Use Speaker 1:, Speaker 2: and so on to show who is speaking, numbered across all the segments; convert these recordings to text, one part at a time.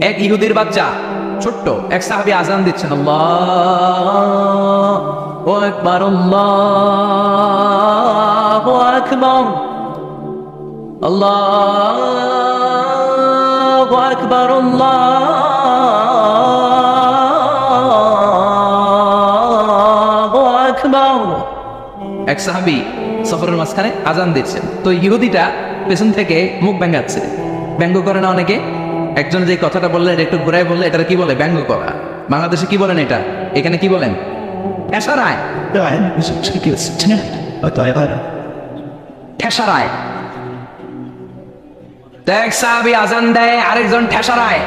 Speaker 1: এক ইহুদির বাচ্চা ছোট্ট এক সাহাবী আজান দিচ্ছেন, আল্লাহু আকবার আল্লাহু আকবার আল্লাহু আকবার আল্লাহু আকবার। এক সাহাবী সফরের মাঝখানে আজান দিচ্ছেন, তো ইহুদিটা পেছন থেকে মুখ ব্যাঙ্গাচ্ছে। ব্যঙ্গ করে না অনেকে? একজন যে কথাটা বললেন একটু ঘুরাই বললে এটা কি বলে? ব্যঙ্গ করা। বাংলাদেশে কি বলেন এটা? এখানে কি বলেন? ঠেসারায়। ঠেসারায়। এক সাহাবী আজান দেয়, আরেকজন ঠেসারায়।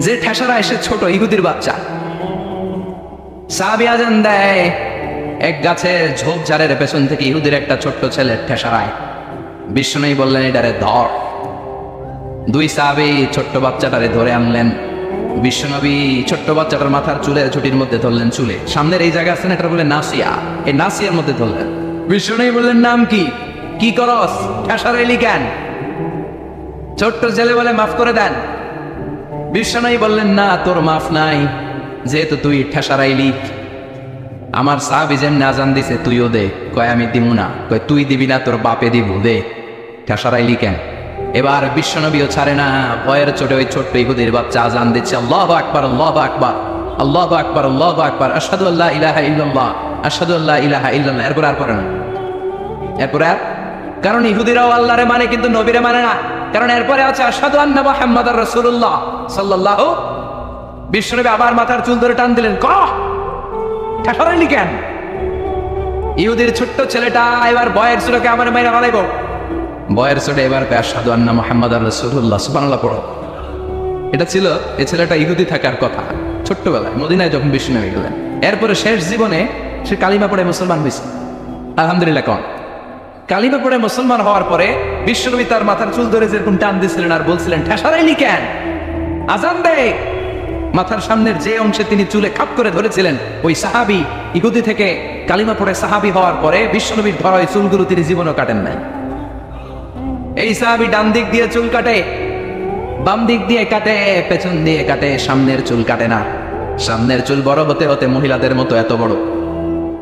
Speaker 1: যে ঠেসারায় সে ছোট ইহুদির বাচ্চা। সাহাবী আজান দেয়, এক গাছের ঝোপঝাড়ের পেছন থেকে ইহুদির একটা ছোট্ট ছেলে ঠেসারায়। বিষ্ণু বললেন এটারে ধর। দুই সাহাবী ছোট্ট বাচ্চাটারে ধরে আনলেন। বিশ্বনবী ছোট্ট বাচ্চাটার মাথার চুলের ছুটির মধ্যে ধরলেন, চুলে সামনের এই জায়গা আছে না, এটা বলে নাসিয়া, এই নাসিয়ার মধ্যে ধরলেন। বিশ্বনবী বললেন নাম কি? কি করস? ঠেসারাইলি কেন? ছোট্ট ছেলে বলে মাফ করে দেন। বিশ্বনবী বললেন না, তোর মাফ নাই, যেহেতু তুই ঠেসারাইলি। আমার সাহাবী যেমনি আজান দিছে তুইও দে। কয় আমি দিব না। কয় তুই দিবি না, তোর বাপে দিব, দে। ঠেসারাইলি কেন? এবার বিশ্বনবীও ছাড়ে না, ভয়ের চোটে ওই ছোট্ট ইহুদির বাচ্চা আজান দিচ্ছে, আল্লাহু আকবার আল্লাহু আকবার আল্লাহু আকবার আল্লাহু আকবার আশহাদু আল্লা ইলাহা ইল্লাল্লাহ আশহাদু আল্লা ইলাহা ইল্লাল্লাহ। এরপর আর পড়ে না। এরপর আর, কারণ ইহুদিরাও আল্লাহরে মানে কিন্তু নবীরে মানে না। কারণ এরপরে আছে আশহাদু আন্না মুহাম্মাদুর রাসূলুল্লাহ সাল্লাল্লাহু। বিশ্বনবী আবার মাথার চুল ধরে টান দিলেন, কহ ঠেসারাইলি কেন? ইহুদির ছোট্ট ছেলেটা এবার ভয়ের চোটে আমার মাইরা ফেলাইব। বয়ের চোটে এবার আশহাদু আন্না মুহাম্মাদুর রাসূলুল্লাহ সুবহানাল্লাহ পড়ো। এটা ছিল এই ছেলেটা ইহুদি থাকার কথা ছোট্টবেলায় মদিনায় যখন বিশ্বনবী গেলেন। এরপরে শেষ জীবনে সে কালিমা পড়ে মুসলমান হয়েছে। আলহামদুলিল্লাহ। কোন কালিমা পড়ে মুসলমান হওয়ার পরে বিশ্বনবী তার মাথার চুল ধরে যেরকম টান দিছিলেন আর বলছিলেন ঠেসারাইলি কেন? আজান দে। মাথার সামনের যে অংশে তিনি চুলে খাপ করে ধরেছিলেন, ওই সাহাবী ইহুদি থেকে কালিমা পড়ে সাহাবী হওয়ার পরে বিশ্বনবীর ধরা ওই চুলগুলো তিনি জীবনও কাটেন নাই। এই সাহাবী ডান দিক দিয়ে চুল কাটে, বাম দিক দিয়ে কাটে, পেছন দিয়ে কাটে, সামনের চুল কাটে না। সামনের চুল বড় হতে হতে মহিলাদের মতো এত বড়,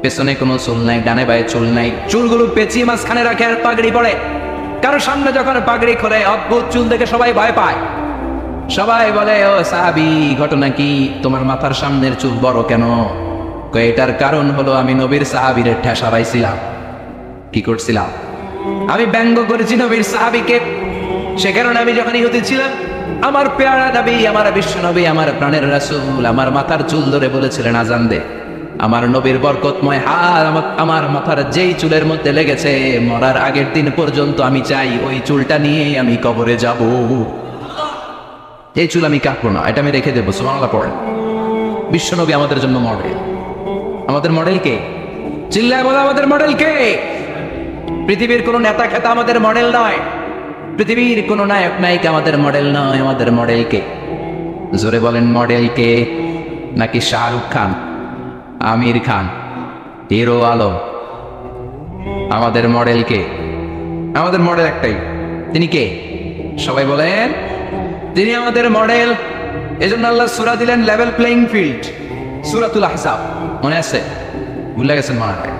Speaker 1: পেছনে কোনো চুল নাই, ডানে বায়ে চুল নাই। চুলগুলো পেঁচিয়ে মাঝখানে রাখে আর পাগড়ি পরে। কারণ সামনে যখন পাগড়ি করে অদ্ভুত চুল দেখে সবাই ভয় পায়। সবাই বলে, ও সাহাবী ঘটনা কি? তোমার মাথার সামনের চুল বড় কেন? এটার কারণ হলো আমি নবীর সাহাবীর ঠেসারাইছিলাম। কি করছিলাম? আমি ব্যঙ্গ করেছি নবীর সাহাবীকে। সে কারণে আমি যখন ইহুদি ছিলাম, আমার পেয়ারা নবী, আমার বিশ্ব নবী, আমার প্রাণের রাসূল আমার মাথার চুল ধরে বলেছিলেন আজান দে। আমার নবীর বরকতময় হাত আমার মাথার যেই চুলের মধ্যে লেগেছে, মরার আগের দিন পর্যন্ত আমি চাই ওই চুলটা নিয়ে আমি কবরে যাব। এই চুল আমি কাটবো না, এটা আমি রেখে দেবো। সুবহানাল্লাহ পড়েন। বিশ্ব নবী আমাদের জন্য মডেল। আমাদের মডেল কে? চিল্লায় বলে আমাদের মডেল কে? পৃথিবীর কোন নেতা খেতা আমাদের মডেল নয়। পৃথিবীর কোন নায়ক নায়িকা আমাদের মডেল নয়। আমাদের মডেল কে? জোরে বলেন মডেল কে? নাকি শাহরুখ খান, আমির খান, হিরো আলম? আমাদের মডেল কে? আমাদের মডেল একটাই। তিনি কে? সবাই বলেন তিনি আমাদের মডেল। এজন্য আল্লাহ সূরা দিলেন লেভেল প্লেইং ফিল্ড, সূরাতুল আহজাব। মনে আছে? ভুলে গেছেন মনে হয়?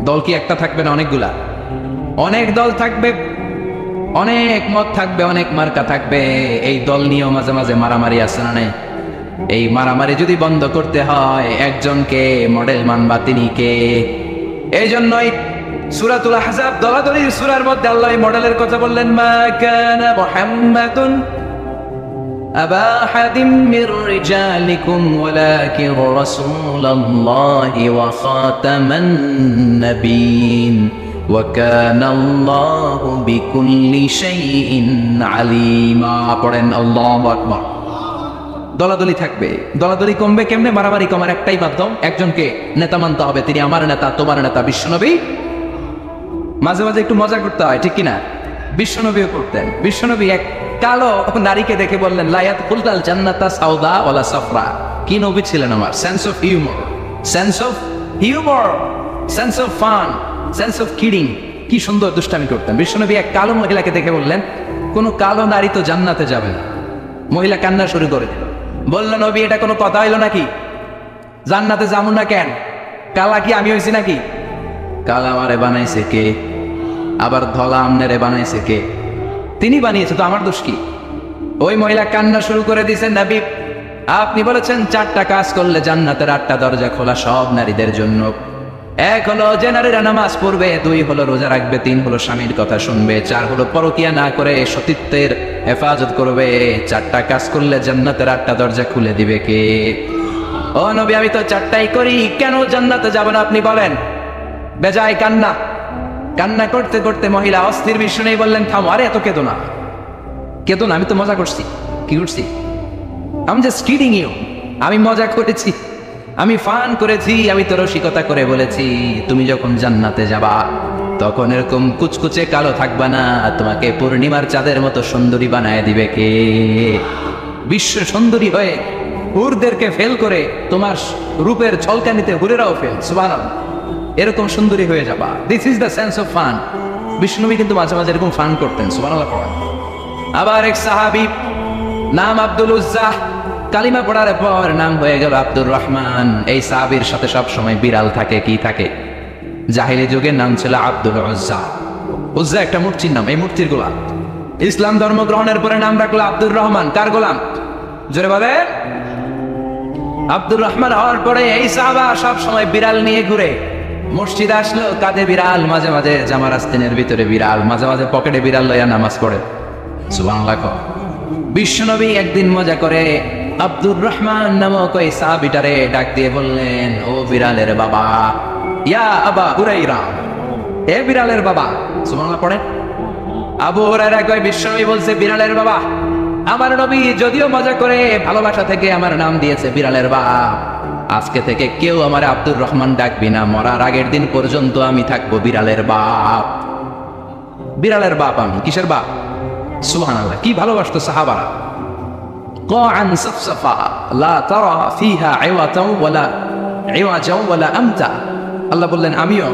Speaker 1: দল কি একটা থাকবে না অনেকগুলা? অনেক দল থাকবে, অনেক মত থাকবে, অনেক মার্কা থাকবে। এই দল নিয়েও মাঝে মাঝে মারামারি আছে না নাই? এই মারামারি যদি বন্ধ করতে হয়, একজনকে মডেল মানবা, তিনি কে? এই জন্যই সূরাতুল আহজাব দলাদলির সূরার মধ্যে আল্লাহ মডেলের কথা বললেন, মা কানা মুহাম্মাদুন আবা আহাদিম মির রিজালিকুম ওয়ালাকিন রাসূলুল্লাহি ওয়া খাতামান নাবিয়্যিন ওয়া কানা আল্লাহু বিকুল্লি শাইইন আলিমা। পড়েন আল্লাহু আকবার। দলাদলি থাকবে, দলাদলি কমবে কেমনে? মারামারি কমার একটাই মাধ্যম, একজনকে নেতা মানতে হবে। তিনি আমার নেতা, তোমার নেতা বিশ্বনবী। মাঝে মাঝে একটু মজা করতে হয়, ঠিক কিনা? বিশ্বনবীও করতেন। বিশ্বনবী এক কালো নারীকে দেখে বললেন, লা ইয়াদখুলুল জান্নাতা সাওদা ওয়ালা সাফরা। কি নবী ছিলেন আমার! Sense of humour, sense of humour, sense of fun, sense of kidding. কি সুন্দর দুষ্টামি করতেন বিশ্বনবী। এক কালো মহিলাকে দেখে বললেন, কোনো কালো নারী তো জান্নাতে যাবে না। মহিলা কান্না শুরু করে দিল, বলল নবী এটা কোনো কথা হইল নাকি? জান্নাতে যাবো না কেন? কালা কি আমি হয়েছি নাকি? কালা আমারে বানাইছে কে? আবার ধলা আমনেরে বানাইছে কে? তিনি বানিয়েছে, তো আমার দোষ কি? ওই মহিলা কান্না শুরু করে দিয়েছেন, নবী আপনি বলেছেন 4টা কাজ করলে জান্নাতের 8টা দরজা খোলা সব নারীদের জন্য। 1 হলো যে নারীরা নামাজ পড়বে, 2 হলো রোজা রাখবে, 3 হলো স্বামীর কথা শুনবে, 4 হলো পরকিয়া না করে সতীত্বের হেফাজত করবে। 4টা কাজ করলে জান্নাতের 8টা দরজা খুলে দিবে কে? ও নবী আমি তো 4টাই করি, কেন জান্নাতে যাব না আপনি বলেন? বেজায় কান্না, কান্না করতে করতে মহিলা অস্থির বিশ্ব নেই, বললেন থামো। আরে এত কেঁদো না, কেঁদো না, আমি তো মজা করছি। কি করছি? আমি জাস্ট কিডিং ইউ, আমি মজা করেছি, আমি ফান করেছি, আমি তো রসিকতা করে বলেছি তুমি যখন জান্নাতে যাবা তখন এরকম কুচকুচে কালো থাকবা না, তোমাকে পূর্ণিমার চাঁদের মতো সুন্দরী বানায় দিবে কে? বিশ্ব সুন্দরী হয়ে হুরদেরকে ফেল করে তোমার রূপের ঝলকানিতে হুরেরাও ফেল, সুবহানাল্লাহ, এরকম সুন্দরী হয়ে যাবা। This is the sense of fun. বিষ্ণুনবী কিন্তু মাঝে মাঝে এরকম ফান করতেন, সুবহানাল্লাহ। আবার এক সাহাবী নাম আব্দুল উজ্জা, কালিমা পড়ার পর নাম হয়ে গেল আব্দুর রহমান। এই সাহাবীর সাথে সব সময় বিড়াল থাকে, কি থাকে? জাহিলি যুগের নাম ছিল আব্দুল উজ্জা। উজ্জা একটা মূর্তির নাম, এই মূর্তির গোলাম। ইসলাম ধর্ম গ্রহণের পরে নাম রাখলো আব্দুর রহমান। কার গোলাম? জোরে বলে। আব্দুর রহমান হওয়ার পরে এই সাহাবা সব সময় বিড়াল নিয়ে ঘুরে। মসজিদ আসলো, কাঁধে বিড়াল, মাঝে মাঝে জামার আস্তিনের ভিতরে বিড়াল, মাঝে মাঝে পকেটে বিড়াল লইয়া নামাজ পড়ে, সুবহানাল্লাহ। বিশ্বনবী একদিন মজা করে আব্দুর রহমান নামক ওই সাহাবীটারে ডাক দিয়ে বললেন, ও বিড়ালের বাবা, ইয়া আবা হুরাইরা, এ বিড়ালের বাবা। সুবহানাল্লাহ পড়েন। আবু হুরায়রা কয় বিশ্বনবী বলছে বিড়ালের বাবা। আমার নবী যদিও মজা করে ভালোবাসা থেকে আমার নাম দিয়েছে বিড়ালের বাপ, আজকে থেকে কেউ আমার আব্দুর রহমান ডাকবি না, মরার আগের দিন পর্যন্ত আমি থাকবো বিড়ালের বাপ। বিড়ালের বাপ আমি। কিসের বাপ? সুবহানাল্লাহ। কি ভালোবাসতো সাহাবারা। قاعا صفصفا لا ترى فيها عوجا ولا امتا। আল্লাহ বললেন আমিও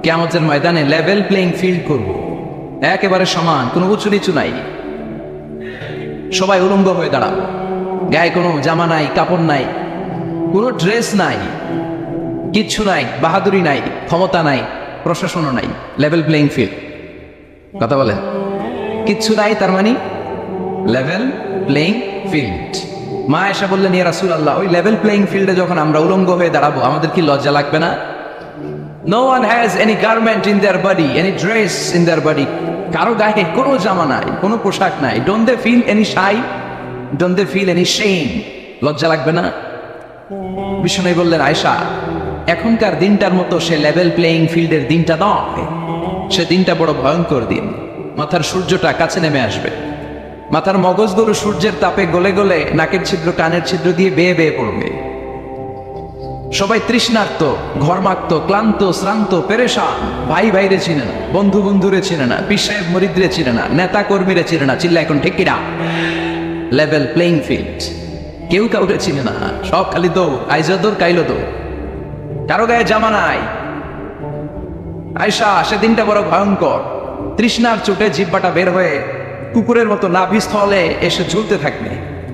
Speaker 1: কিয়ামতের ময়দানে লেভেল প্লেইং ফিল্ড করব, একেবারে সমান, কোনো উঁচু নিচু নাই, সবাই উলঙ্গ হয়ে দাঁড়াবো, গায়ে কোনো জামা নাই, কাপড় নাই, কোনো ড্রেস নাই, কিচ্ছু নাই, বাহাদুরি নাই, ক্ষমতা নাই, প্রশাসনও নাই, লেভেল প্লেইং ফিল্ড। কথা বলেন, কিচ্ছু নাই, তার মানে লেভেল প্লেইং ফিল্ড। মা এসে বললেন, ইয়া রাসূলুল্লাহ, ওই লেভেল প্লেইং ফিল্ডে যখন আমরা উলঙ্গ হয়ে দাঁড়াবো আমাদের কি লজ্জা লাগবে না? No one has any garment in their body, any dress in their body. কারো গায়ে কোনো জামা নাই, কোনো পোশাক নাই। Don't they feel any shy? Don't they feel any shame? লজ্জা লাগবে না? বিষ্ণু বললেন, আয়েশা, এখনকার দিনটার মতো সে লেভেল প্লেইং ফিল্ডের দিনটা নয়, সে দিনটা বড় ভয়ঙ্কর দিন। মাথার সূর্যটা কাছে নেমে আসবে, মাথার মগজগুলো সূর্যের তাপে গলে গলে নাকের ছিদ্র কানের ছিদ্র দিয়ে বেয়ে বেয়ে পড়বে। সবাই তৃষ্ণার্ত, ঘর্মাক্ত, ক্লান্ত, শ্রান্ত, পেরেশান। ভাই ভাইরে চিনে না, বন্ধু বন্ধুরে চিনে না, পীর সাহেব মুরিদরে চিনে না, নেতা কর্মীরে চিনে না। চিল্লা এখন ঠিক কিনা? লেভেল প্লেইং ফিল্ড, কেউ কাউকে চিনে না, সব খালি দৌড়, আইজো দৌড়, কাইলো দৌড়, কারো গায়ে জামা নাই। আয়েশা, সেদিনটা বড় ভয়ঙ্কর। তৃষ্ণার চোটে জিহ্বাটা বের হয়ে কুকুরের মতো নাভিস্থলে এসে ঝুলতে থাকবে।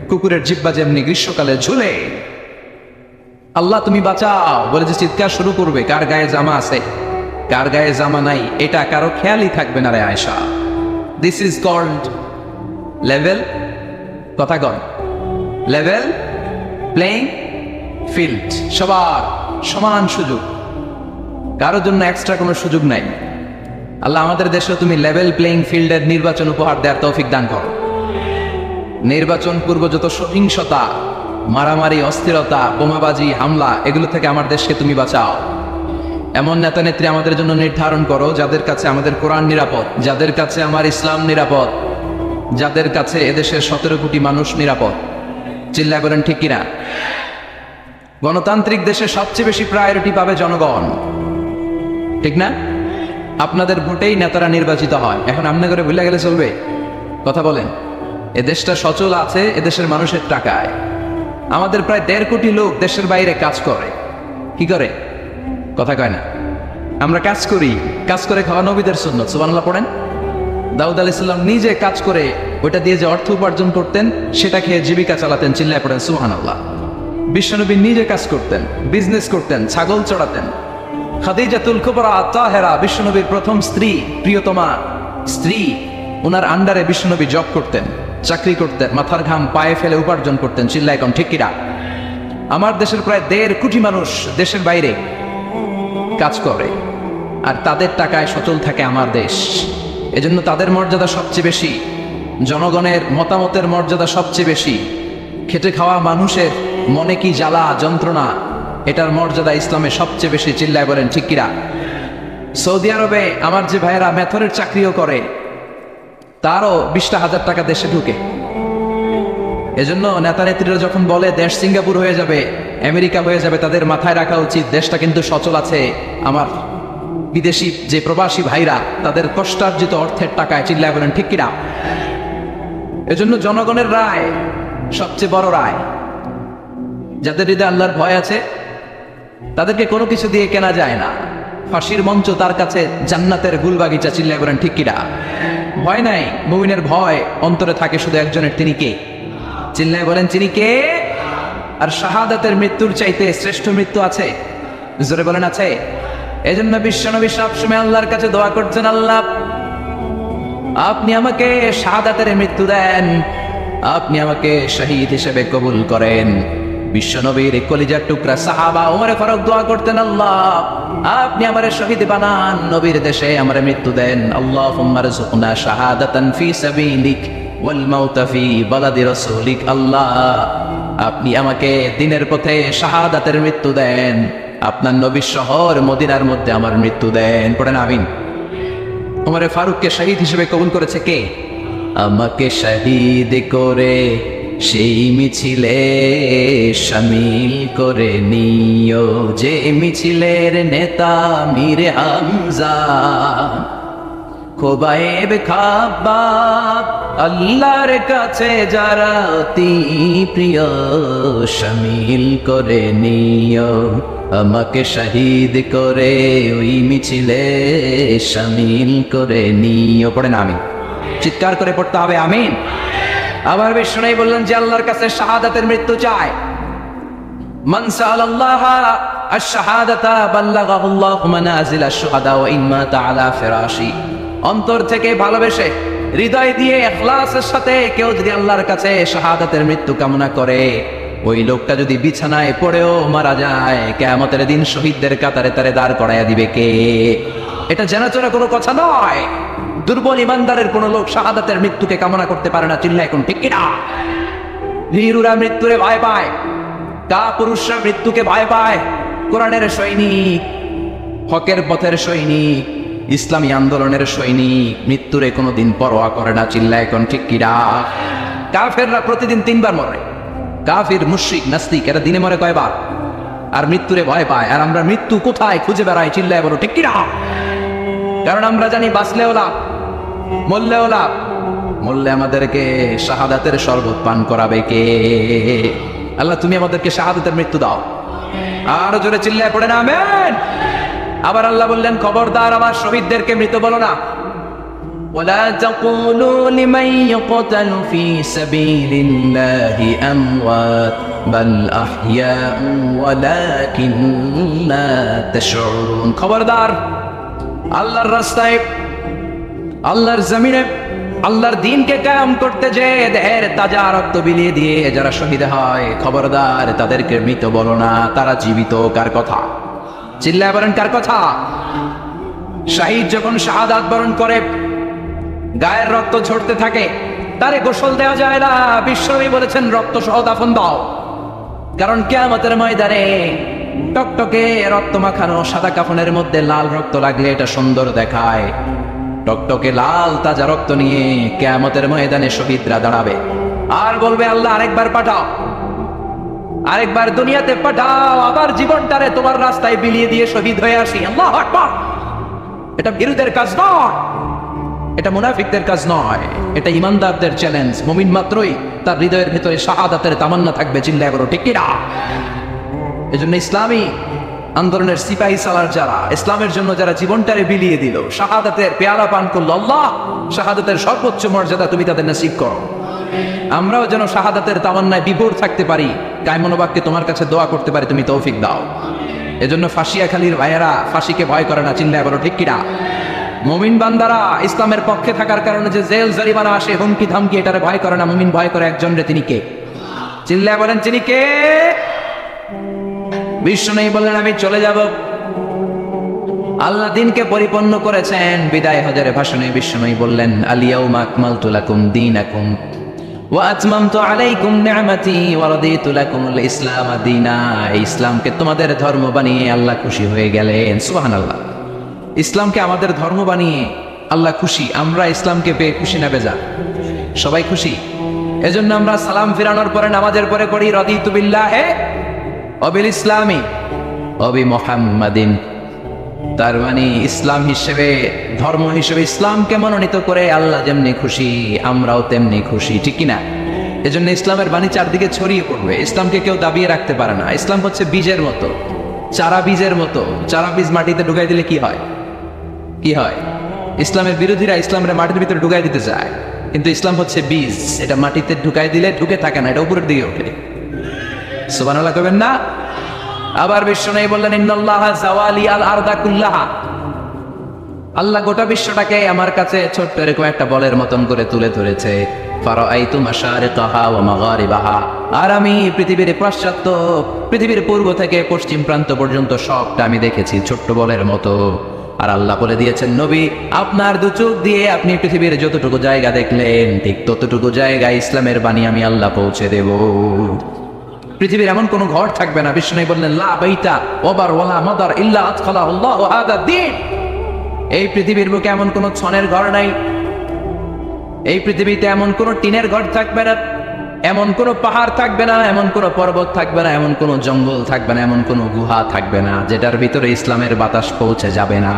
Speaker 1: কুকুরের জিহ্বা যেমনি গ্রীষ্মকালে ঝুলে, আল্লাহ তুমি বাঁচাও বলে যে চিৎকার শুরু করবে। কার গায়ে জামা আছে, কার গায়ে জামা নাই, এটা কারো খেয়ালই থাকবে না রে Ayesha. This is called level, কথা কন, লেভেল প্লেইং ফিল্ড। সবার সমান সুযোগ, কারোর জন্য এক্সট্রা কোনো সুযোগ নাই। আল্লাহ আমাদের দেশে তুমি লেভেল প্লেইং ফিল্ডের নির্বাচন উপহার দেওয়ার তৌফিক দান করো। নির্বাচন পূর্ব যত সহিংসতা, মারামারি, অস্থিরতা, বোমাবাজি, হামলা, এগুলো থেকে আমার দেশকে তুমি বাঁচাও। এমন নেতা নেত্রী আমাদের জন্য নির্ধারণ করো যাদের কাছে আমাদের কোরআন নিরাপদ, যাদের কাছে আমার ইসলাম নিরাপদ, যাদের কাছে এদেশের 17 কোটি মানুষ নিরাপদ। চিল্লায় বলেন ঠিক কিনা? গণতান্ত্রিক দেশে সবচেয়ে বেশি প্রায়োরিটি পাবে জনগণ, ঠিক না? আপনাদের ভোটেই নেতারা নির্বাচিত হয়। এখন আমনে করে ভুলে গেলে চলবে? কথা বলেন। এদেশটা সচল আছে এদেশের মানুষের টাকায়। আমাদের প্রায় 1.5 কোটি লোক দেশের বাইরে কাজ করে। কি করে? কথা কয় না। আমরা কাজ করি, কাজ করে খাওয়া নবীদের সুন্নাত। সুবহানাল্লাহ পড়েন। দাউদ আলাইহিস সালাম নিজে কাজ করে ওইটা দিয়ে যে অর্থ উপার্জন করতেন সেটা খেয়ে জীবিকা চালাতেন, চিল্লায় পড়েন সুবহানাল্লাহ। বিশ্বনবী নিজে কাজ করতেন, বিজনেস করতেন, ছাগল চড়াতেন। খাদিজাতুল কুবরা তাহেরা, বিশ্বনবীর প্রথম স্ত্রী, প্রিয়তমা স্ত্রী, ওনার আন্ডারে বিশ্বনবী জব করতেন, চাকরি করতেন, মাথার ঘাম পায়ে ফেলে উপার্জন করতেন, চিল্লায় কোন ঠিক কিনা? আমার দেশের প্রায় 1.5 কোটি মানুষ দেশের বাইরে কাজ করে, আর তাদের টাকায় সচল থাকে আমার দেশ। এজন্য তাদের মর্যাদা সবচেয়ে বেশি, জনগণের মতামতের মর্যাদা সবচেয়ে বেশি। খেটে খাওয়া মানুষের মনে কি জ্বালা যন্ত্রণা, এটার মর্যাদা ইসলামে সবচেয়ে বেশি, চিল্লায় বলেন ঠিক কিনা? সৌদি আরবে আমার যে ভাইয়েরা মেথরের চাকরিও করে, তারও 20,000 টাকা দেশে ঢুকে। এজন্য নেতা নেত্রীরা যখন বলে দেশ সিঙ্গাপুর হয়ে যাবে, আমেরিকা হয়ে যাবে, তাদের মাথায় রাখা উচিত দেশটা কিন্তু সচল আছে আমার বিদেশি যে প্রবাসী ভাইরা তাদের কষ্টার্জিত অর্থের টাকায়, চিল্লায় বলেন ঠিক কিনা? এজন্য জনগণের রায় সবচেয়ে বড় রায়। যাদের হৃদয়ে আল্লাহর ভয় আছে তাদেরকে কোনো কিছু দিয়ে কেনা যায় না। ফাঁসির মঞ্চ তার কাছে জান্নাতের গুলবাগিচা, চিল্লায় বলেন ঠিক কিনা? ভয় নাই, মুমিনের ভয় অন্তরে থাকে শুধু একজনের, তিনি কে? চিল্লায় বলেন তিনি কে? আর শাহাদাতের মৃত্যুর চাইতে শ্রেষ্ঠ মৃত্যু আছে? জোরে বলেন আছে? এজন্য বিশ্বনবী সবসময় আল্লাহর কাছে দোয়া করছেন, আল্লাহ আপনি আমাকে শাহাদাতের মৃত্যু দেন, আপনি আমাকে শহীদ হিসেবে কবুল করেন। বিশ্বনবীর কলিজার টুকরা সাহাবা ওমরে ফারুক দোয়া করতেন, আল্লাহ আপনি আমারে শহীদ বানান, নবীর দেশে আমারে মৃত্যু দেন। আল্লাহুম্মা রযুকনা শাহাদাতান ফি সাবিলিক ওয়াল মাউতা ফি বালাদি রাসূলিক। আল্লাহ আপনি আমাকে দিনের পথে শাহাদাতের মৃত্যু দেন, আপনার নবীর শহর মদিনার মধ্যে আমার মৃত্যু দেন। পড়েন আমিন। ওমরে ফারুককে শহীদ হিসেবে কবুল করেছে কে? আমাকে শহীদ করে সেই মিছিলে শামিল করে নিও, যে মিছিলের নেতা মীর হামজা, খোবায়েব খাব্বাব, আল্লাহর কাছে যারা অতি প্রিয়, শামিল করে নিও আমাকে শহীদ করে ওই মিছিলে শামিল করে নিও। পড়েন আমিন। চিৎকার করে পড়তে হবে আমিন। আবার বিষ্ণু বললেন যে আল্লাহর কাছে শাহাদাতের মৃত্যু চায়, মান সাআলাল্লাহ আশ-শাহাদাতা বাল্লাগাহুল্লাহু মানাজিল আশ-শুহাদা ওয়া ইম্মা তাআলা ফিরাশি। অন্তর থেকে ভালোবেসে হৃদয় দিয়ে ইখলাসের সাথে কেউ যদি আল্লাহর কাছে শাহাদাতের মৃত্যু কামনা করে, ওই লোকটা যদি বিছানায় পড়েও মারা যায়, কিয়ামতের দিন শহীদদের কাতারে তারে দাঁড় করাইয়া দিবে কে? এটা জানাচোরা কোনো কথা নয়। দুর্বল ইমানদারের কোন লোক শাহাদাতের মৃত্যুকে কামনা করতে পারে না, চিল্লায় কোন ঠিক কিনা? ভীরুরা মৃত্যুরে ভয় পায়, কাপুরুষরা মৃত্যুকে ভয় পায়। কোরআনের সৈনিক, হকের পথের সৈনিক, ইসলামী আন্দোলনের সৈনিক মৃত্যুরে কোনোদিন পরোয়া করে না, চিল্লায় কোন ঠিক কিনা? কাফেররা প্রতিদিন 3 বার মরে। কাফির, মুশরিক, নাস্তিক এরা দিনে মরে কয়বার? আর মৃত্যুরে ভয় পায়। আর আমরা মৃত্যু কোথায় খুঁজে বেড়াই, চিল্লায় বলো ঠিক কিনা? কারণ আমরা জানি বাঁচলেও লাভ, মরলেও লাভ। মরলে আমাদেরকে শাহাদাতের শরবত পান করাবে কে? আল্লাহ তুমি আমাদেরকে শাহাদাতের মৃত্যু দাও। আর জোরে চিল্লায় পড়ে না আমিন। আবার আল্লাহ বললেন, খবরদার আমার শহীদদেরকে মৃত বলো না। ওয়ালা তাকুলু লিমান ইয়াকতালু ফি সাবিলিল্লাহি আমওয়াত বাল আহইয়াউ ওয়ালাকিন লা তাশউরুন। খবরদার আল্লাহর রাস্তায়, আল্লাহর জমিনে আল্লাহর দ্বীনকে কায়েম করতে যে দেহের তাজা রক্ত বিলিয়ে দিয়ে যারা শহীদ হয়, খবরদার তাদেরকে মৃত বলো না, তারা জীবিত। কার কথা? চিল্লায় বলেন কার কথা? শহীদ যখন শাহাদাত বরণ করে গায়ের রক্ত ঝরতে থাকে, তারে গোসল দেওয়া যায় না। বিশ্বনবী বলেছেন রক্ত সহ দাফন দাও, কারণ কিয়ামতের ময়দানে টকটকে রক্ত মাখানো সাদা কাফনের মধ্যে লাল রক্ত লাগলে এটা সুন্দর দেখায়। টকটকে লাল তাজা রক্ত নিয়ে কিয়ামতের ময়দানে শহীদরা দাঁড়াবে আর বলবে, আল্লাহ আরেকবার পাঠাও, আরেকবার দুনিয়াতে পাঠাও, আবার জীবনটারে তোমার রাস্তায় বিলিয়ে দিয়ে শহীদ হয়ে আসি। আল্লাহু আকবার। এটা বিরোধের কাজ নয়, এটা মুনাফিকদের কাজ নয়, এটা ইমানদারদের চ্যালেঞ্জ। মুমিন মাত্রই তার হৃদয়ের ভিতরে শাহাদাতের তামান্না থাকবে, চিল্লায় বলো ঠিক কিনা? এজন্য ইসলামী আন্দোলনের সিপাহী সালার যারা, ইসলামের জন্য যারা জীবনটারে বিলিয়ে দিল, শাহাদাতের পেয়ালা পান করলো, আল্লাহ শাহাদাতের সর্বোচ্চ মর্যাদা তুমি তাদের নসিব করো। আমরাও যেন শাহাদাতের তামান্নায় বিভোর থাকতে পারি, কায়মনোবাক্যে তোমার কাছে দোয়া করতে পারি, তুমি তৌফিক দাও। এজন্য ফাঁসিয়াখালীর ভাইয়েরা ফাঁসিকে ভয় করে না, চিল্লায় বলো ঠিক কিনা? মুমিন বান্দারা ইসলামের পক্ষে থাকার কারণে যে জেল জরিমানা আসে, হুমকি ধামকি, এটারে ভয় করে না। মুমিন ভয় করে একজন রে, তিনি কে? চিল্লায় বলেন তিনি কে? বিশ্বনবী বললেন আমি চলে যাব। আল্লাহ দিনকে পরিপূর্ণ করেছেন। বিদায় হজের ভাষণে বিশ্বনবী বললেন আল-ইয়াউমা আকমালতু লাকুম দীনাকুম ওয়া আতমামতু আলাইকুম নি'মাতি ওয়া রাদিতু লাকুমুল ইসলাম দীনা। ইসলামকে তোমাদের ধর্ম বানিয়ে আল্লাহ খুশি হয়ে গেলেন। সুবহানাল্লাহ। ইসলামকে আমাদের ধর্ম বানিয়ে আল্লাহ খুশি। আমরা ইসলামকে পেয়ে খুশি না বেজার? সবাই খুশি। এজন্য আমরা সালাম ফিরানোর পরে নামাজের পরে পড়ি রাদিতু বিল্লাহি ওয়া বিল ইসলামি ওয়া বি মুহাম্মাদিন। তার মানে ইসলাম হিসেবে, ধর্ম হিসেবে ইসলামকে মনোনীত করে আল্লাহ যেমনি খুশি, আমরাও তেমনি খুশি, ঠিক কিনা? এজন্য ইসলামের বাণী চারদিকে ছড়িয়ে পড়বে। ইসলামকে কেউ দাবিয়ে রাখতে পারে না। ইসলাম হচ্ছে বীজের মতো, চারা বীজের মতো। চারা বীজ মাটিতে ঢুকাই দিলে কি হয়? কি হয়? ইসলামের বিরোধীরা ইসলামের মাটির ভিতরে ঢুকাই দিতে চায়, কিন্তু ইসলাম হচ্ছে বীজ, এটা মাটিতে ঢুকাই দিলে ঢুকে থাকে না, এটা উপরের দিকে ওঠে। সুবহানাল্লাহ কবেন না? আবার বিশ্বনবী বললেন ইন্নাল্লাহা যাওয়ালি আল আরদা কুল্লাহা। আল্লাহ গোটা বিশ্বটাকে আমার কাছে ছোট্ট এরকম একটা বলের মতন করে তুলে ধরেছে। ফারাআইতু মাশারিকাহা ওয়া মাগারিবাহা। আর আমি পৃথিবীর পাশ্চাত্য, পৃথিবীর পূর্ব থেকে পশ্চিম প্রান্ত পর্যন্ত সবটা আমি দেখেছি ছোট্ট বলের মতো। আর আল্লাহ বলে দিয়েছেন নবী, আপনার দু চোখ দিয়ে আপনি পৃথিবীর যতটুকু জায়গা দেখলেন, ঠিক ততটুকু জায়গায় ইসলামের বাণী আমি আল্লাহ পৌঁছে দেব। পৃথিবীর এমন কোন ঘর থাকবে না, বিষ্ণু বললেন লা বাইতা ওয়াবার ওয়ালা মাদার ইল্লা আদখালাহুল্লাহু হাদা দ্বীন। এই পৃথিবীর বুকে এমন কোন ছনের ঘর নাই, এই পৃথিবীতে এমন কোন টিনের ঘর থাকবে না, এমন কোন পাহাড় থাকবে না, এমন কোন পর্বত থাকবে না, এমন কোন জঙ্গল থাকবে না, এমন কোন গুহা থাকবে না যেটার ভিতরে ইসলামের বাতাস পৌঁছে যাবে না।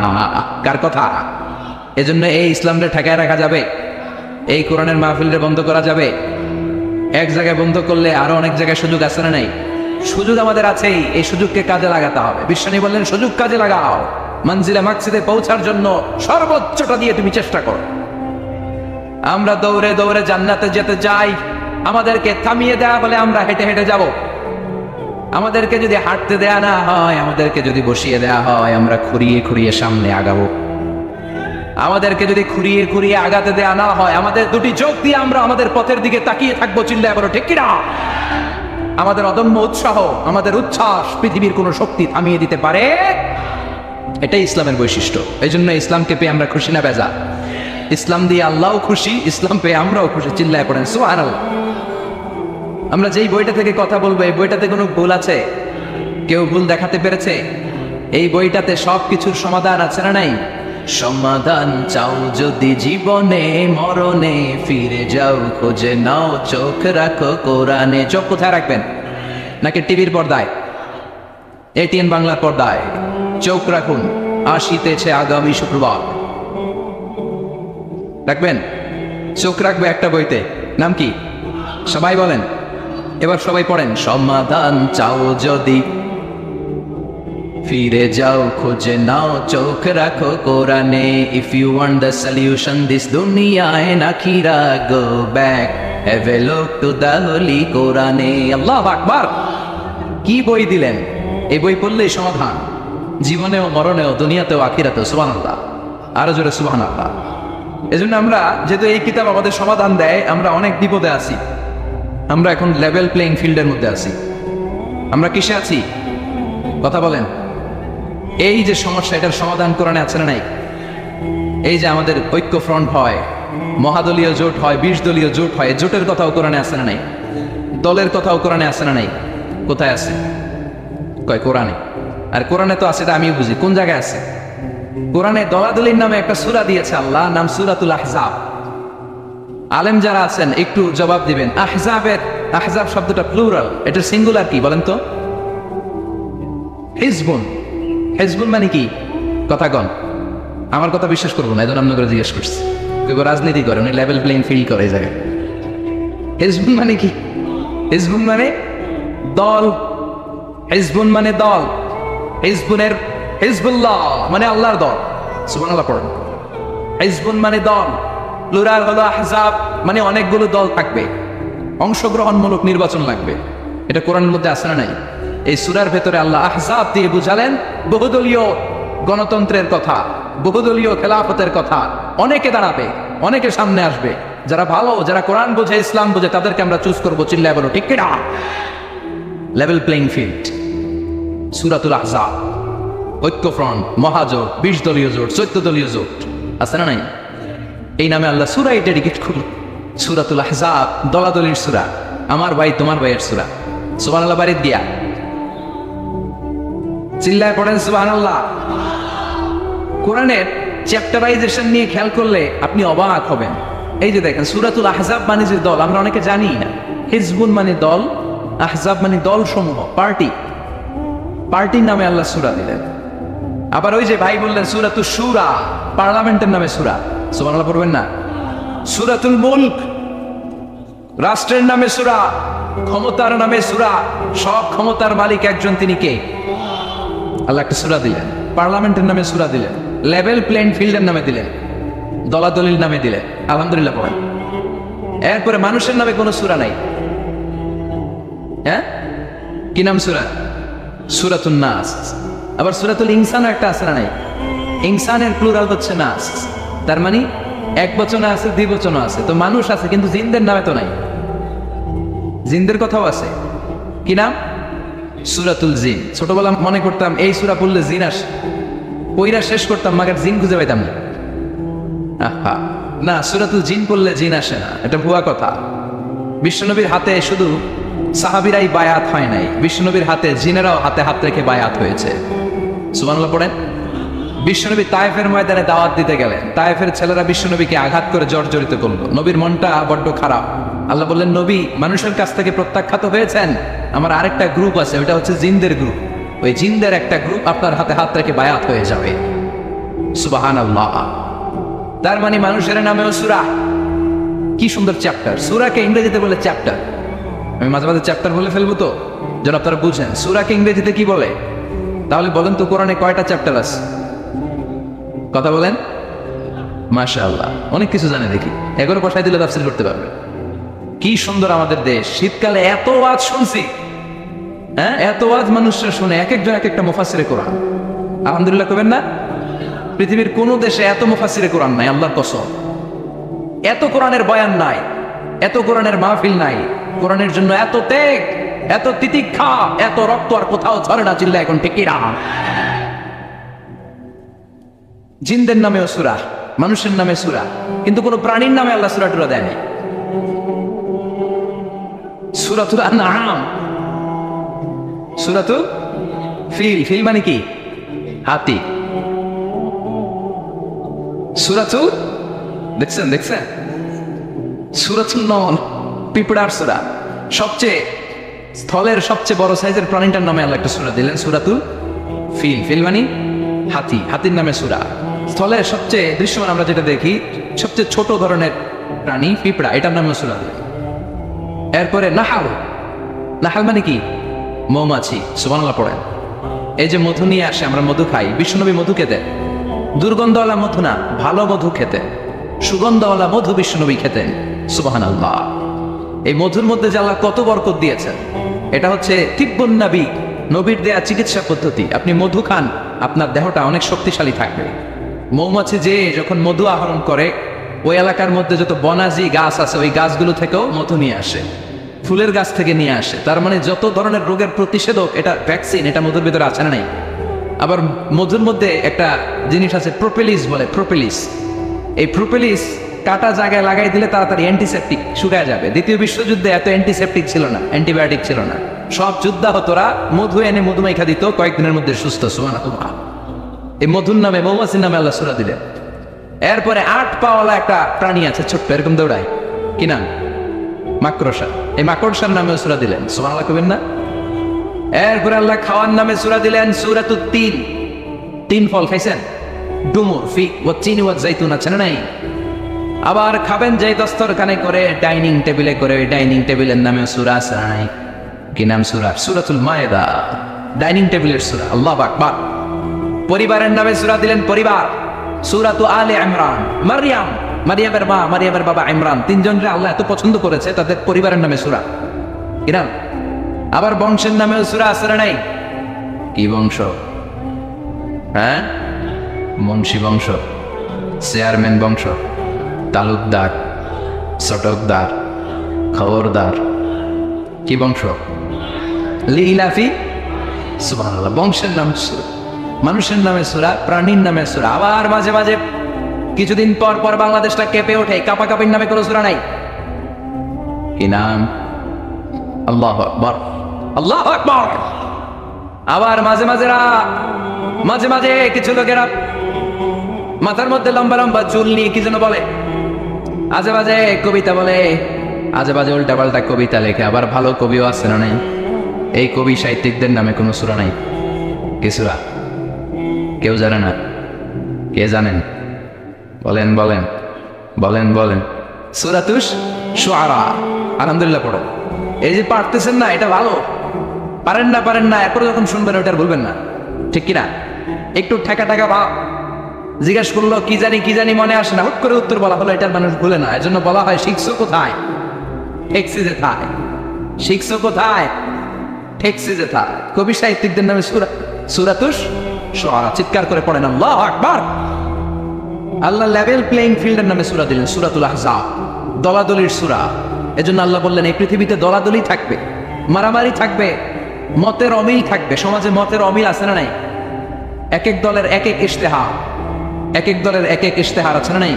Speaker 1: কার কথা? এজন্য এই ইসলামকে ঠেকায় রাখা যাবে? এই কোরআনের মাহফিলরে বন্ধ করা যাবে? এক জায়গায় বন্ধ করলে আরো অনেক জায়গায় সুযোগ আছে না নাই? সুযোগ আমাদের আছেই, এই সুযোগকে কাজে লাগাতে হবে। বিশ্বনী বললেন সুযোগ কাজে লাগাও, মঞ্জিলে মাকসিদে পৌঁছার জন্য সর্বোচ্চটা দিয়ে তুমি চেষ্টা করো। আমরা দৌড়ে দৌড়ে জান্নাতে যেতে চাই, আমাদেরকে থামিয়ে দেয়া বলে আমরা হেঁটে হেঁটে যাব। আমাদেরকে যদি হাঁটতে দেয়া না হয়, আমাদেরকে যদি বসিয়ে দেয়া হয়, আমরা খুঁড়িয়ে খুঁড়িয়ে সামনে আগাবো। আমাদেরকে যদি খুঁড়িয়ে খুঁড়িয়ে আগাতে দেয়া না হয়, আমাদের দুটি চোখ দিয়ে আমরা আমাদের পথের দিকে তাকিয়ে থাকবো। চিল্লায় বলো ঠিক কিনা? আমাদের অদম্য উৎসাহ, আমাদের উচ্ছ্বাস পৃথিবীর কোন শক্তি থামিয়ে দিতে পারে? এটাই ইসলামের বৈশিষ্ট্য। এই জন্য ইসলামকে পেয়ে আমরা খুশি না বেজা? ইসলাম দিয়ে আল্লাহও খুশি, ইসলাম পেয়ে আমরাও খুশি। চিল্লায় পড়েন সুবহানাল্লাহ। আমরা যেই বইটা থেকে কথা বলবো, এই বইটাতে কোনো ভুল আছে? কেউ ভুল দেখাতে পেরেছে? এই বইটাতে সব কিছুর সমাধান আছে না নাই? সমাধান চাও যদি জীবনে, মরণে ফিরে যাও, খুঁজে নাও, চোখ রাখো কোরআনে। চোখ কোথায় রাখবেন? নাকি টিভির পর্দায়, এটিএন বাংলার পর্দায়? চোখ রাখুন, আসিতেছে আগামী শুক্রবার। রাখবেন? চোখ রাখবে একটা বইতে, নাম কি? সবাই বলেন, এবার সবাই পড়েন। সমাধান চাও যদি ফিরে যাও, খুঁজে নাও, চোখ রাখো কোরআনে। If you want the solution this দুনিয়া এন্ড আখিরা, go back, have a look to the holy কোরআনে। আল্লাহু আকবার! কি বই দিলেন! এই বই পড়লেই সমাধান, জীবনেও মরণেও, দুনিয়াতেও আখিরাতেও। সুবহানাল্লাহ, আরো জোরে সুবহানাল্লাহ। এজন্য আমরা, যেহেতু এই কিতাব আমাদের সমাধান দেয়, আমরা অনেক বিপদে আছি। আমরা এখন লেভেল প্লেইং ফিল্ডের মধ্যে আছি। আমরা কিসে আছি? কথা বলেন। এই যে সমস্যা, এটার সমাধান কোরআনে আছে না নাই? এই যে আমাদের ঐক্য ফ্রন্ট হয়, মহাদলীয় জোট হয়, 20 দলীয় জোট হয়, জোটের কথাও কোরআনে আছে না নাই? দলের কথাও কোরআনে আছে না নাই? কোথায় আছে? কয় কোরআনে। আর কোরআনে তো আছে, এটা আমি বুঝি। কোন জায়গায় আছে? কোরআনে দলাদলির নামে একটা সূরা দিয়েছে আল্লাহ, নাম সূরাতুল আহজাব। আলেম যারা আছেন একটু জবাব দিবেন। আহজাবের, আহজাব শব্দটা প্লুরাল, এটার সিঙ্গুলার কি বলেন তো? হিজবুন। হিজবুন মানে কি? কথা কন। আমার কথা বিশ্বাস করবো না, এই জন্য আপনাকে জিজ্ঞেস করছি। কেউ রাজনীতি করে, উনি লেভেল প্লেইং ফিল্ড করে এই জায়গায়। হিজবুন মানে কি? হিজবুন মানে দল। হিজবুন মানে দল। হিজবুনের হিজবুল্লাহ মানে আল্লাহর দল, সুবহানাল্লাহ পড়েন। হিজবুন মানে দল, প্লুরাল হলো আহজাব মানে অনেকগুলো দল থাকবে, অংশগ্রহণমূলক নির্বাচন লাগবে। এটা কোরআনের মধ্যে আছে না নাই? এই সূরার ভেতরে আল্লাহ আহজাব দিয়ে বুঝালেন বহুদলীয় গণতন্ত্রের কথা, বহুদলীয় খেলাফতের কথা। অনেকে দাঁড়াবে, অনেকে সামনে আসবে, যারা ভালো, যারা কোরআন বোঝে, ইসলাম বোঝে, তাদেরকে আমরা চুজ করবো। চিল্লায় বলো ঠিক কিনা? Level playing field. সূরাতুল আহজাব, ঐক্যফ্রন্ট, মহাজোট, 20 দলীয় জোট, 14 দলীয় জোট, আছে না নাই? এই নামে আল্লাহ সূরাই ডেডিকেট করল। সূরাতুল আহজাব দলাদলির সূরা, আমার ভাই তোমার ভাইয়ের সূরা। সুবহানাল্লাহ বাড়ি দিয়া চিল্লায় পড়েন সুবহানাল্লাহ। কোরআনের চ্যাপ্টারাইজেশন নিয়ে খেয়াল করলে আপনি অবাক হবেন। এই যে দেখেন সূরাতুল আহজাব মানে যে দল, আমরা অনেকে জানি না। হিজবুন মানে দল, আহজাব মানে দল সমূহ, পার্টি। পার্টির নামে আল্লাহ সূরা দিলেন। আবার ওই যে ভাই বললেন সূরাতুশ শুরা, পার্লামেন্টের নামে সূরা, সুবহানাল্লাহ পড়বেন না? সূরাতুল মুলক, রাষ্ট্রের নামে সূরা, ক্ষমতার নামে সূরা, সব ক্ষমতার মালিক একজন, তিনি কে? আল্লাহ একটা সূরা দিলেন। পার্লামেন্টের নামে সূরা দিলেন, লেভেল প্লেইং ফিল্ডের নামে দিলেন, দলাদলির নামে দিলেন। আলহামদুলিল্লাহ পড়েন। এরপরে মানুষের নামে কোনো সূরা নাই। হ্যাঁ, কি নাম সূরা? সূরাতুন নাস। আবার সূরাতুল ইনসান একটা আছে না নাই? ইনসানের প্লুরাল হচ্ছে নাস, তার মানে এক বচন আছে, দ্বিবচন আছে। তো মানুষ আছে, কিন্তু জিনদের নামে তো নাই। জিনদের কথাও আছে। কি নাম? সূরাতুল জিন। ছোটবেলা মনে করতাম এই সূরা পড়লে জিন আসে, পইরা শেষ করতাম, মাগার জিন খুঁজে পাইতাম না। আহা, না, সূরাতুল জিন পড়লে জিন আসে না, এটা ভুয়া কথা। বিশ্বনবীর হাতে শুধু সাহাবীরাই বায়াত হয় নাই, বিশ্বনবীর হাতে জিনেরাও হাতে হাত রেখে বায়াত হয়েছে। সুবহানাল্লাহ পড়েন। বিশ্বনবী তায়েফের ময়দানে দাওয়াত দিতে গেলেন, তায়েফের ছেলেরা বিশ্বনবীকে আঘাত করে জর্জরিত করলো। নবীর মনটা বড্ড খারাপ। আল্লাহ বললেন, নবী মানুষের কাছ থেকে প্রত্যাখ্যাত হয়েছেন, আমার আরেকটা গ্রুপ আছে, ওটা হচ্ছে জিনদের গ্রুপ। ওই জিনদের একটা গ্রুপ আপনার হাতে হাত রেখে বায়াত হয়ে যাবে। সুবহানাল্লাহ। তার মানে মানুষের নামেও সূরা। কি সুন্দর চ্যাপ্টার। সূরাকে ইংরেজিতে বলে চ্যাপ্টার। আমি মাঝে মাঝে চ্যাপ্টার বলে ফেলবো, তো যেন আপনারা বুঝেন সূরাকে ইংরেজিতে কি বলে। তাহলে বলেন তো কোরআনে কয়টা চ্যাপ্টার আছে? কথা বলেন। মাশাআল্লাহ, অনেক কিছু জানে দেখি। 11 বসায় দিলে তাফসীর করতে পারবে। কি সুন্দর আমাদের দেশ। শীতকালে এত ওয়াজ শুনছি, হ্যাঁ, এত ওয়াজ মানুষরা শুনে, এক একজন এক একটা মুফাসসিরে কোরআন। আলহামদুলিল্লাহ কবেন না? পৃথিবীর কোন দেশে এত মুফাসসিরে কোরআন নাই, আল্লাহর কসম। এত কোরআনের বয়ান নাই, এত কোরআনের মাহফিল নাই। কোরআনের জন্য এত ত্যাগ, এত তিতিক্ষা, এত রক্ত আর কোথাও ঝরে না। চিল্লা এখন ঠিক কিনা? জিনদের নামেও সূরা, মানুষের নামে সূরা, কিন্তু কোন প্রাণীর নামে আল্লাহ সূরা টুরা দেয়নি। সূরাতুল আনআম, সূরাতুল ফিল, ফিল মানে কি? হাতি। সূরাতুল, দেখছেন দেখছেন, সূরাতুল নমল, পিঁপড়ার সূরা। সবচেয়ে স্থলের সবচেয়ে বড় সাইজের প্রাণীটার নামে আল্লাহ একটা সূরা দিলেন, সূরাতুল ফিল। ফিল মানে হাতি, হাতির নামে সূরা। স্থলের সবচেয়ে দৃশ্যমান আমরা যেটা দেখি, সবচেয়ে ছোট ধরনের প্রাণী পিঁপড়া, এটার নামে সূরা দিলেন। এরপরে নাহাল, নাহাল মানে কি? মৌমাছি। সুবহানাল্লাহ পড়েন। এই যে মধু নিয়ে আসে, আমরা মধু খাই, বিশ্বনবী মধু খেতেন। দুর্গন্ধওয়ালা মধু না, ভালো মধু খেতেন। সুগন্ধওয়ালা মধু বিশ্বনবী খেতেন। সুবহানাল্লাহ। এই মধুর মধ্যে যে আল্লাহ কত বরকত দিয়েছেন, এটা হচ্ছে তিব্বুন নবী, নবীর দেয়া চিকিৎসা পদ্ধতি। আপনি মধু খান, আপনার দেহটা অনেক শক্তিশালী থাকবে। মৌমাছি যে যখন মধু আহরণ করে, ওই এলাকার মধ্যে যত বনাজি গাছ আছে, ওই গাছগুলো থেকেও মধু নিয়ে আসে, ফুলের গাছ থেকে নিয়ে আসে। তার মানে যত ধরনের রোগের প্রতিষেধক, এটা ভ্যাকসিন, এটা মধুর ভিতরে আছে না নাই? আবার মধুর মধ্যে একটা জিনিস আছে, প্রোপেলিস বলে, প্রোপেলিস। এই প্রোপেলিস কাটা জায়গায় লাগাই দিলে তাড়াতাড়ি অ্যান্টিসেপটিক শুকায় যাবে। দ্বিতীয় বিশ্বযুদ্ধে এত অ্যান্টিসেপটিক ছিল না, অ্যান্টিবায়োটিক ছিল না। সব যুদ্ধাহতরা মধু এনে মধু মাইখা দিত, কয়েকদিনের মধ্যে সুস্থ। সুবহানাল্লাহ। এই মধুর নামে, মৌমাছির নামে আল্লাহ সূরা দিলেন। এরপরে 8 পাওয়ালা একটা প্রাণী আছে, ছোট্ট, এরকম দৌড়ায়। কি নাম? মাকড়সা। এই মাকড়সার নামে সূরা দিলেন। সুবহানাল্লাহ কবেন না? এরপরে আল্লাহ খাওয়ার নামে সূরা দিলেন, সূরাতুত তিন। তিন ফল খাইছেন? ডুমুর, ফিগ, ওয়া চিনি, ওয়া জাইতুন, আছে না নাই? আবার খাবেন যে দস্তরখানে করে, ডাইনিং টেবিলে করে, ওই ডাইনিং টেবিলের নামে সূরা আছে নাই? কি নাম সূরা? সূরাতুল মায়েদা। ডাইনিং টেবিলের সূরা, আল্লাহু আকবার। পরিবারের নামে সূরা দিলেন পরিবার, সূরাতু আলে ইমরান। মারইয়াম, মারিয়ামের মা, মারিয়ামের বাবা ইমরান, তিনজনরে আল্লাহ এত পছন্দ করেছে, তাদের পরিবারের নামে সূরা। কিরাম। আবার বংশের নামেও সূরা আছে না নাই? কি বংশ? হ্যাঁ, মুন্সি বংশ, চেয়ারম্যান বংশ, তালুকদার, চটকদার, খবরদার। কি বংশ? লিলাফি। সুবহানাল্লাহ। বংশের নাম সূরা, মানুষের নামে সূরা, প্রাণীর নামে সূরা। আবার মাঝে মাঝে কিছুদিন পর পর বাংলাদেশটা কেঁপে ওঠে, কাপাকাপির নামে কোনো সূরা নাই। কি নাম? আল্লাহু আকবার, আল্লাহু আকবার। আবার মাঝে মাঝে কিছু লোকেরা মাথার মধ্যে লম্বা লম্বা চুল নিয়ে কি যেন বলে, আজে বাজে কবিতা বলে, আজে বাজে উল্টা পাল্টা কবিতা লেখে। আবার ভালো কবিও আছে না নাই? এই কবি সাহিত্যিকদের নামে কোনো সূরা নাই। কি সূরা? কেউ জানে না? কে জানেন? বলেন বলেন বলেন বলেন। সূরাতুশ শুআরা। আলহামদুলিল্লাহ পড়ো। এই যে পারতেছেন না, এটা ভালো। পারেন না, এরপরে যখন শুনবেন ওইটা আর বলবেন না, ঠিক কিনা? একটু ঠেকা ভাব জিজ্ঞেস করলো কি জানি মনে আসে না, হুট করে উত্তর বলা হলো, এটার মানুষ ভুলে না। এজন্য বলা হয় শিখছো কোথায়? ঠেকছি যেথায়। শিখছো কোথায়? ঠেকছি যেথায়। কবি সাহিত্যিকদের নামে সূরাতুশ শুআরা। চিৎকার করে পড়েন আল্লাহু আকবার। আল্লাহ লেভেল প্লেইং ফিল্ডের নামে সূরা দিলেন, সূরাতুল আহজাব, দলাদলির সূরা। এজন্য আল্লাহ বললেন এই পৃথিবীতে দলাদলি থাকবে, মারামারি থাকবে, মতের অমিল থাকবে। সমাজে মতের অমিল আছে না নাই? এক এক দলের এক এক ইশতেহার, এক এক দলের এক এক ইশতেহার আছে না নাই?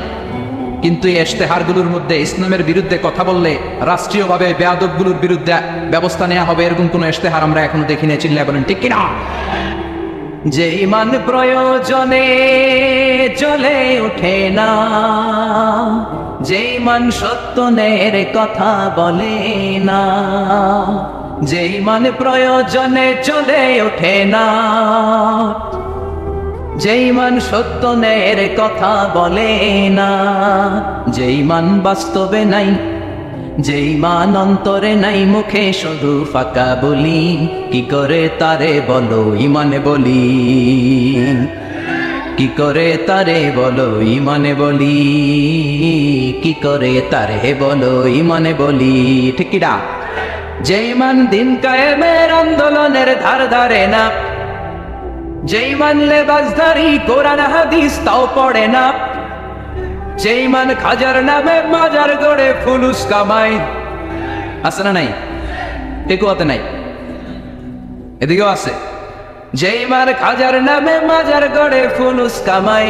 Speaker 1: কিন্তু এই ইশতেহারগুলোর মধ্যে ইসলামের বিরুদ্ধে কথা বললে রাষ্ট্রীয়ভাবে বেয়াদবগুলোর বিরুদ্ধে ব্যবস্থা নেওয়া হবে, এরকম কোনো ইশতেহার আমরা এখনো দেখি না। চিল্লায় বলেন ঠিক কিনা? যে ইমান প্রয়োজনে চলে ওঠে না, যে ইমান সত্যের কথা বলে না, যে ইমান প্রয়োজনে চলে ওঠে না, যে ইমান সত্যের কথা বলে না, যে ইমান বাস্তবে নাই, যে ইমান অন্তরে নাই, মুখে শুধু ফাঁকা বলি, কি করে তারে বলো ইমানে বলি, কি করে তারে বলো ইমানে বলি, কি করে তারে বলো ইমানে বলি, ঠিক কিনা? যে ইমান দিন কায়েমের আন্দোলনের ধার ধারে না, যে ইমান লেবাসধারী কোরআন হাদিস তাও পড়ে না, যে ইমান খাজার নামে মাজার গড়ে ফুলুস কামাই। আছে না নাই? টেকুয়াতে নাই, এদিকেও আছে। যে ইমান খাজার নামে মাজার গড়ে ফুলুস কামাই,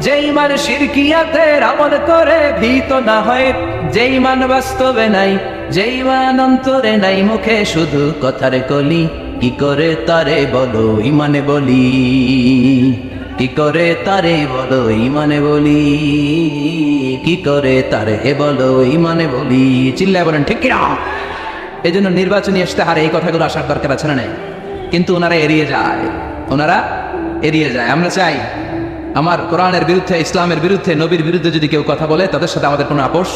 Speaker 1: যে ইমান শিরকিয়াতের আমল করে ভীত না হয়, যে ইমান বাস্তবে নাই, যে ইমান অন্তরে নাই, মুখে শুধু কথার কলি, কি করে তারে বলো ইমানে বলি, কি করে তারে বলো ইমানে বলি, কি করে তারে বলো ইমানে বলি। চিল্লায় বলেন ঠিক কিনা? এই জন্য নির্বাচনী ইশতেহারে এই কথাগুলো আসার দরকার আছে না নাই? কিন্তু ওনারা এড়িয়ে যায়। আমরা চাই আমার কোরআনের বিরুদ্ধে, ইসলামের বিরুদ্ধে, নবীর বিরুদ্ধে যদি কেউ কথা বলে তাদের সাথে আমাদের কোনো আপোষ।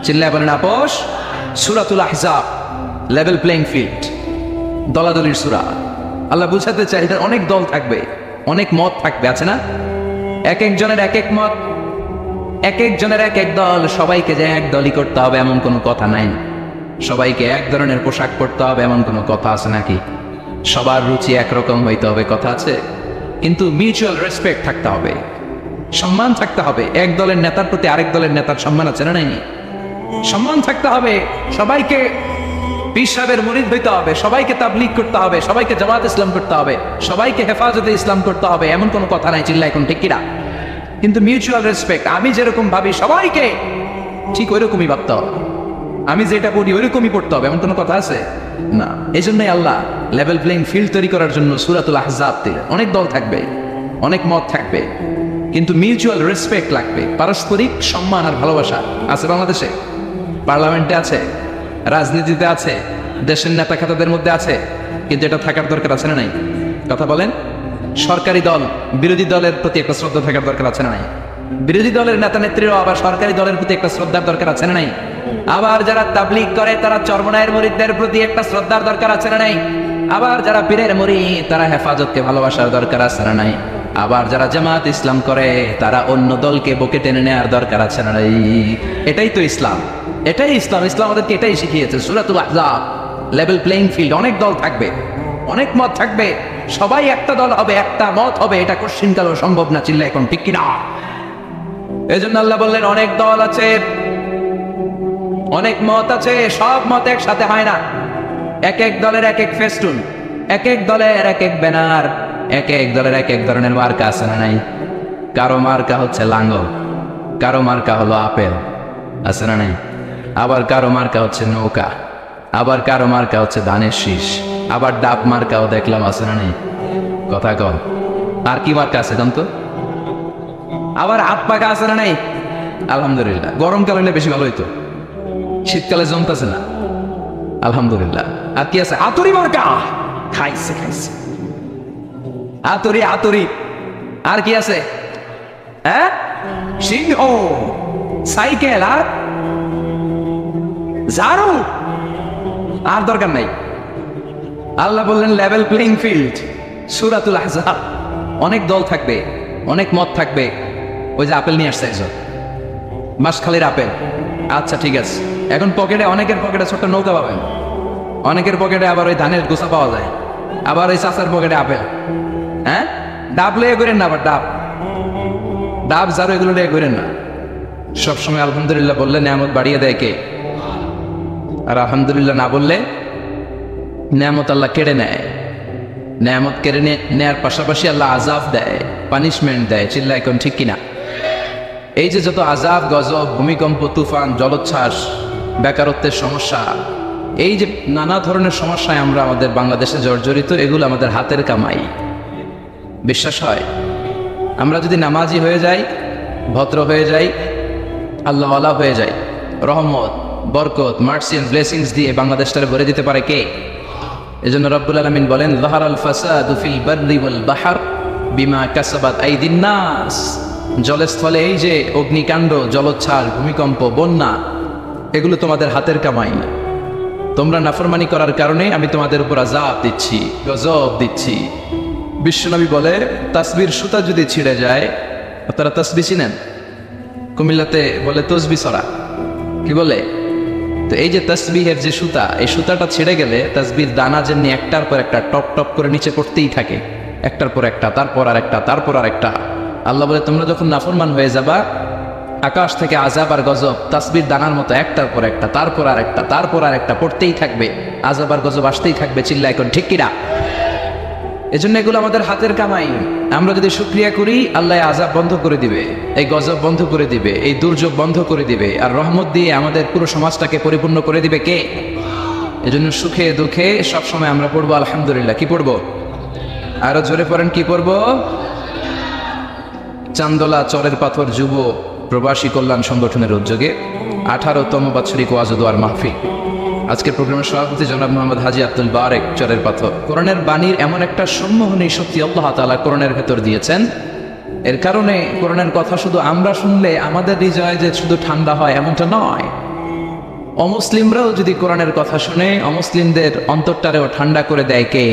Speaker 1: চিল্লায় বলেন আপোষ। সূরাতুল আহজাব, লেভেল প্লেইং ফিল্ড, দলাদলির সূরা। আল্লাহ বুঝাতে চাই এটা অনেক দল থাকবে, অনেক মত থাকবে, আছে না? এক একজনের এক এক মত, এক একজনের এক এক দল। সবাইকে যে এক দলই করতে হবে এমন কোনো কথা নাই। সবাইকে এক ধরনের পোশাক পরতে হবে এমন কোনো কথা আছে নাকি? সবার রুচি একরকম হইতে হবে কথা আছে? কিন্তু মিউচুয়াল রেসপেক্ট থাকতে হবে, সম্মান থাকতে হবে। এক দলের নেতার প্রতি আরেক দলের নেতার সম্মান আছে না নাই? সম্মান থাকতে হবে। সবাইকে পীর সাহেবের মুরিদ হইতে হবে, সবাইকে তাবলীগ করতে হবে, সবাইকে জামাত ইসলাম করতে হবে, সবাইকে হেফাজতে ইসলাম করতে হবে, এমন কোনো কথা নাই। চিল্লা এখন ঠিক কিনা? কিন্তু মিউচুয়াল রেসপেক্ট, আমি যেরকম ভাবি সবাইকে ঠিক ওইরকমই ভাবতে হবে, আমি যেটা পড়ি ওইরকমই পড়তে হবে, এমন কোনো কথা আছে না। এই জন্যই আল্লাহ লেভেল প্লেইং ফিল্ড তৈরি করার জন্য সূরাতুল আহজাব দিলেন। অনেক দল থাকবে, অনেক মত থাকবে, কিন্তু মিউচুয়াল রেসপেক্ট লাগবে। পারস্পরিক সম্মান আর ভালোবাসা আছে বাংলাদেশে, পার্লামেন্টে আছে, রাজনীতিতে আছে, দেশের নেতা খাতাদের মধ্যে আছে, কিন্তু এটা থাকার দরকার আছে না নাই? কথা বলেন। সরকারি দল বিরোধী দলের প্রতি একটা শ্রদ্ধা থাকার দরকার আছে না নাই? বিরোধী দলের নেতা নেত্রীরাও আবার সরকারি দলের প্রতি একটা শ্রদ্ধার দরকার আছে না নাই? আবার যারা তাবলীগ করে তারা চরমনায়ের মুরিদদের প্রতি একটা শ্রদ্ধার দরকার আছে না নাই? আবার যারা পীরের মুরিদ তারা হেফাজতকে ভালোবাসার দরকার আছে না নাই? আবার যারা জামাত ইসলাম করে তারা অন্য দলকে বুকে টেনে নেওয়ার দরকার আছে না নাই? এটাই তো ইসলাম, এটাই ইসলাম। ইসলাম আমাদেরকে এটাই শিখিয়েছে। সূরাতুল আহজাব, লেভেল প্লেইং ফিল্ড, অনেক দল থাকবে, অনেক মত থাকবে, সবাই একটা দল হবে, একটা মত হবে, এটা কোশ্চিনকালও সম্ভব না। চিল্লা এখন ঠিক কিনা? এই জন্য আল্লাহ বললেন অনেক দল আছে, অনেক মত আছে, সব মত একসাথে হয় না। এক এক দলের এক এক ফেস্টুন, এক এক দলের এক এক ব্যানার, এক এক দলের এক এক ধরনের মার্কা আছে না নাই? কারো মার্কা হচ্ছে লাঙ্গল, কারো মার্কা হলো আপেল, আছে না নাই? আবার কারো মার্কা হচ্ছে নৌকা, আবার কারো মার্কা হচ্ছে ধানের শীষ, আবার ডাব মার্কাও দেখলাম, আছে না নাই? কথা কম। আর কি মার্কা আছে জানতো? আবার হাত পাকা আছে না নাই? আলহামদুলিল্লাহ। গরমকাল হলে বেশি ভালো হইতো, শীতকালে জমতেছে না, আলহামদুলিল্লাহ। আর কি আছে? হাতুড়ি মার্কা, খাইছে খাইছে, হাতুড়ি হাতুড়ি। আর কি আছে? হ্যাঁ, সিংহ, সাইকেল, আর ঝাড়ু। আর দরকার নাই। আল্লাহ বললেন লেভেল প্লেইং ফিল্ড, সূরাতুল আহজাব। অনেক দল থাকবে, অনেক মত থাকবে। ওই যে আপেল নিয়ে আসছে একজন, মাসখালির আপেল। আচ্ছা ঠিক আছে, এখন পকেটে, অনেকের পকেটে ছোট্ট নৌকা পাবেন, অনেকের পকেটে আবার ওই ধানের গোছা পাওয়া যায়, আবার ওই চাচার পকেটে আপেল। হ্যাঁ, ডাব লয়ে করেন না, আবার ডাব ডাব ঝাড়ু এগুলো লয়ে করেন না। সবসময় আলহামদুলিল্লাহ বললে নিয়ামত বাড়িয়ে দেয় কে? আর আলহামদুলিল্লাহ না বললে নিয়ামত আল্লাহ কেড়ে নেয়। নিয়ামত কেড়ে নেয়ার পাশাপাশি আল্লাহ আযাব দেয়, পানিশমেন্ট দেয়। চিল্লা এখন ঠিক কিনা? এই যে যত আযাব, গজব, ভূমিকম্প, তুফান, জলোচ্ছ্বাস, বেকারত্বের সমস্যা, এই যে নানা ধরনের সমস্যায় আমরা আমাদের বাংলাদেশে জর্জরিত, এগুলো আমাদের হাতের কামাই। বিশ্বাস হয়? আমরা যদি নামাজি হয়ে যাই, ভদ্র হয়ে যাই, আল্লাহওয়ালা হয়ে যাই, রহমত, বরকত, মার্সি এন্ড ব্লেসিংস দিয়ে বাংলাদেশটারে ভরে দিতে পারে কে? এজন্য রব্বুল আলামিন বলেন যাহারাল ফাসাদু ফিল বাররি ওয়াল বাহর বিমা কাসাবাত আইদিন নাস। জলের স্থলে এই যে অগ্নিকাণ্ড, জলোচ্ছ্বাস, ভূমিকম্প, বন্যা, এগুলো তোমাদের হাতের কামাই। তোমরা নাফরমানি করার কারণে আমি তোমাদের উপর আযাব দিচ্ছি, গজব দিচ্ছি। বিশ্বনবী বলে তাসবির সুতা যদি ছিঁড়ে যায়, আপনারা তাসবি চিনেন? কুমিল্লাতে বলে তসবি ছড়া, কি বলে? তো এই যে তাসবিহের যে সুতা, এই সুতাটা ছিঁড়ে গেলে তাসবির দানা যেমনি একটার পর একটা টপ টপ করে নিচে পড়তেই থাকে, একটার পর একটা, তারপর আর একটা, তারপর আর একটা। আল্লাহ বলে তোমরা যখন নাফরমান হয়ে যাবা, আকাশ থেকে আযাব আর গজব তাসবির দানার মতো একটার পর একটা, তারপর আর একটা, তারপর আর একটা পড়তেই থাকবে, আযাব আর গজব আসতেই থাকবে। চিল্লা এখন ঠিক কিনা? এজন্য এগুলো আমাদের হাতের কামাই। আমরা যদি শুকরিয়া করি, আল্লাহ আযাব বন্ধ করে দিবে, এই গজব বন্ধ করে দিবে, এই দুর্যোগ বন্ধ করে দিবে, আর রহমত দিয়ে আমাদের পুরো সমাজটাকে পরিপূর্ণ করে দিবে কে? এজন্য সুখে দুঃখে সবসময় আমরা পড়বো আলহামদুলিল্লাহ। কি পড়বো? আরো জোরে পড়েন, কি পড়বো? চান্দোলা চরের পাথর যুব প্রবাসী কল্যাণ সংগঠনের উদ্যোগে 18তম বাৎসরিক ওয়াজ ও দোয়ার মাহফিল। আজকের প্রোগ্রামের সভাপতি জনাব মোহাম্মদ হাজি আব্দুল বারেক, চরের পাথর। কোরআনের বাণীর এমন একটা সম্মোহনী শক্তি আল্লাহ তাআলা কোরআনের ভেতর দিয়েছেন। এর কারণে কোরআনের কথা শুধু আমরা শুনলে আমাদের হৃদয় যে শুধু ঠান্ডা হয় এমনটা নয়, অমুসলিমরাও যদি কোরআনের কথা শুনে অমুসলিমদের অন্তরটারেও ঠান্ডা করে দেয় কে?